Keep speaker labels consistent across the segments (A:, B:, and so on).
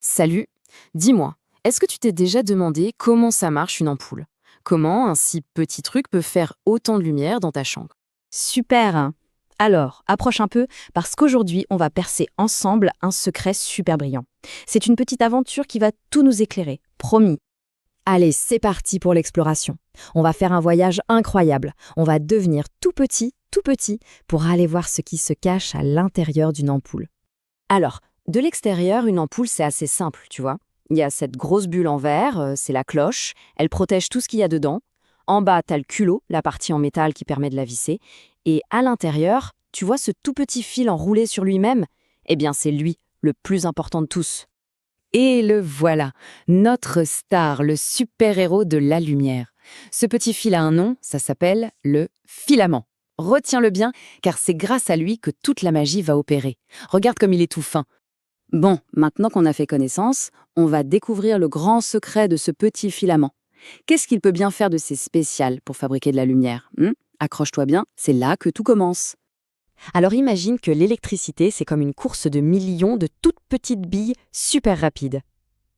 A: Salut, dis-moi, est-ce que tu t'es déjà demandé comment ça marche une ampoule? Comment un si petit truc peut faire autant de lumière dans ta chambre?
B: Super. Alors, approche un peu, parce qu'aujourd'hui, on va percer ensemble un secret super brillant. C'est une petite aventure qui va tout nous éclairer, promis. Allez, c'est parti pour l'exploration. On va faire un voyage incroyable. On va devenir tout petit, pour aller voir ce qui se cache à l'intérieur d'une ampoule.
A: Alors, de l'extérieur, une ampoule, c'est assez simple, tu vois. Il y a cette grosse bulle en verre, c'est la cloche, elle protège tout ce qu'il y a dedans. En bas, t'as le culot, la partie en métal qui permet de la visser. Et à l'intérieur, tu vois ce tout petit fil enroulé sur lui-même? Eh bien, c'est lui, le plus important de tous. Et le voilà, notre star, le super-héros de la lumière. Ce petit fil a un nom, ça s'appelle le filament. Retiens-le bien, car c'est grâce à lui que toute la magie va opérer. Regarde comme il est tout fin. Bon, maintenant qu'on a fait connaissance, on va découvrir le grand secret de ce petit filament. Qu'est-ce qu'il peut bien faire de ses spéciales pour fabriquer de la lumière? Accroche-toi bien, c'est là que tout commence.
B: Alors imagine que l'électricité, c'est comme une course de millions de toutes petites billes super rapides.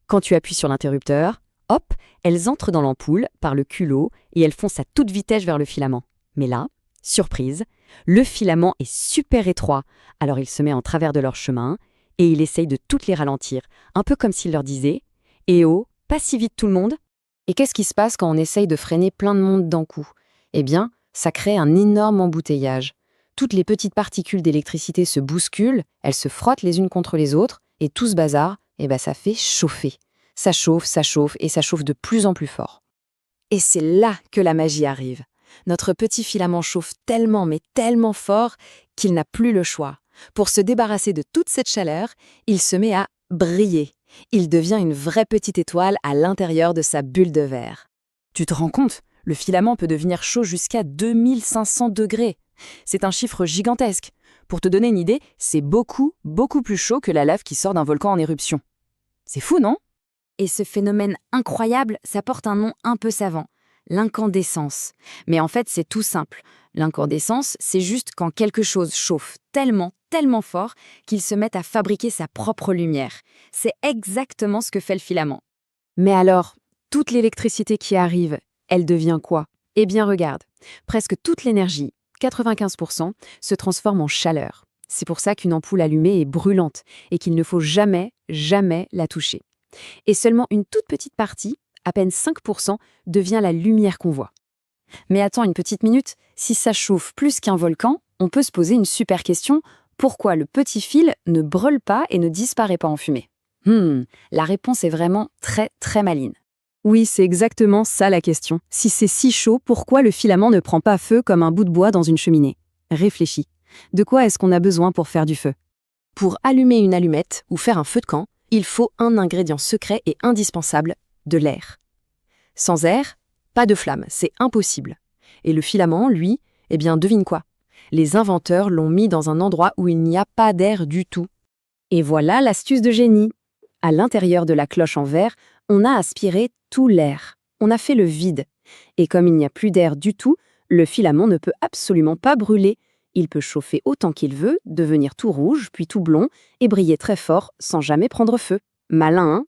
B: Quand tu appuies sur l'interrupteur, hop, elles entrent dans l'ampoule par le culot et elles foncent à toute vitesse vers le filament. Mais là, surprise, le filament est super étroit, alors il se met en travers de leur chemin et il essaye de toutes les ralentir, un peu comme s'il leur disait « Eh oh, pas si vite tout le monde !»
A: Et qu'est-ce qui se passe quand on essaye de freiner plein de monde d'un coup? Eh bien, ça crée un énorme embouteillage. Toutes les petites particules d'électricité se bousculent, elles se frottent les unes contre les autres, et tout ce bazar, ça fait chauffer. Ça chauffe, et ça chauffe de plus en plus fort. Et c'est là que la magie arrive. Notre petit filament chauffe tellement, mais tellement fort, qu'il n'a plus le choix. Pour se débarrasser de toute cette chaleur, il se met à briller. Il devient une vraie petite étoile à l'intérieur de sa bulle de verre. Tu te rends compte? Le filament peut devenir chaud jusqu'à 2500 degrés. C'est un chiffre gigantesque. Pour te donner une idée, c'est beaucoup, beaucoup plus chaud que la lave qui sort d'un volcan en éruption. C'est fou, non?
B: Et ce phénomène incroyable, ça porte un nom un peu savant, l'incandescence. Mais en fait, c'est tout simple. L'incandescence, c'est juste quand quelque chose chauffe tellement, tellement fort qu'il se met à fabriquer sa propre lumière. C'est exactement ce que fait le filament.
A: Mais alors, toute l'électricité qui arrive, elle devient quoi? Eh bien regarde, presque toute l'énergie, 95%, se transforme en chaleur. C'est pour ça qu'une ampoule allumée est brûlante et qu'il ne faut jamais, jamais la toucher. Et seulement une toute petite partie, à peine 5%, devient la lumière qu'on voit. Mais attends une petite minute, si ça chauffe plus qu'un volcan, on peut se poser une super question, pourquoi le petit fil ne brûle pas et ne disparaît pas en fumée? La réponse est vraiment très très maligne. Oui, c'est exactement ça la question. Si c'est si chaud, pourquoi le filament ne prend pas feu comme un bout de bois dans une cheminée? Réfléchis. De quoi est-ce qu'on a besoin pour faire du feu? Pour allumer une allumette ou faire un feu de camp, il faut un ingrédient secret et indispensable, de l'air. Sans air, pas de flamme, c'est impossible. Et le filament, lui, eh bien devine quoi? Les inventeurs l'ont mis dans un endroit où il n'y a pas d'air du tout. Et voilà l'astuce de génie. À l'intérieur de la cloche en verre, on a aspiré tout l'air. On a fait le vide. Et comme il n'y a plus d'air du tout, le filament ne peut absolument pas brûler. Il peut chauffer autant qu'il veut, devenir tout rouge, puis tout blond, et briller très fort sans jamais prendre feu. Malin, hein?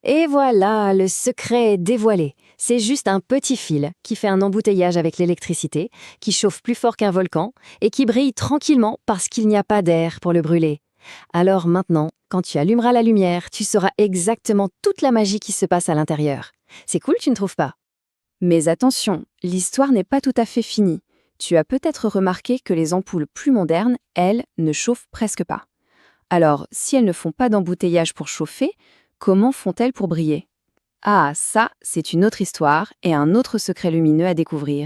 A: Et voilà, le secret est dévoilé. C'est juste un petit fil qui fait un embouteillage avec l'électricité, qui chauffe plus fort qu'un volcan, et qui brille tranquillement parce qu'il n'y a pas d'air pour le brûler. Alors maintenant, quand tu allumeras la lumière, tu sauras exactement toute la magie qui se passe à l'intérieur. C'est cool, tu ne trouves pas? Mais attention, l'histoire n'est pas tout à fait finie. Tu as peut-être remarqué que les ampoules plus modernes, elles, ne chauffent presque pas. Alors, si elles ne font pas d'embouteillage pour chauffer, comment font-elles pour briller? Ah, ça, c'est une autre histoire et un autre secret lumineux à découvrir.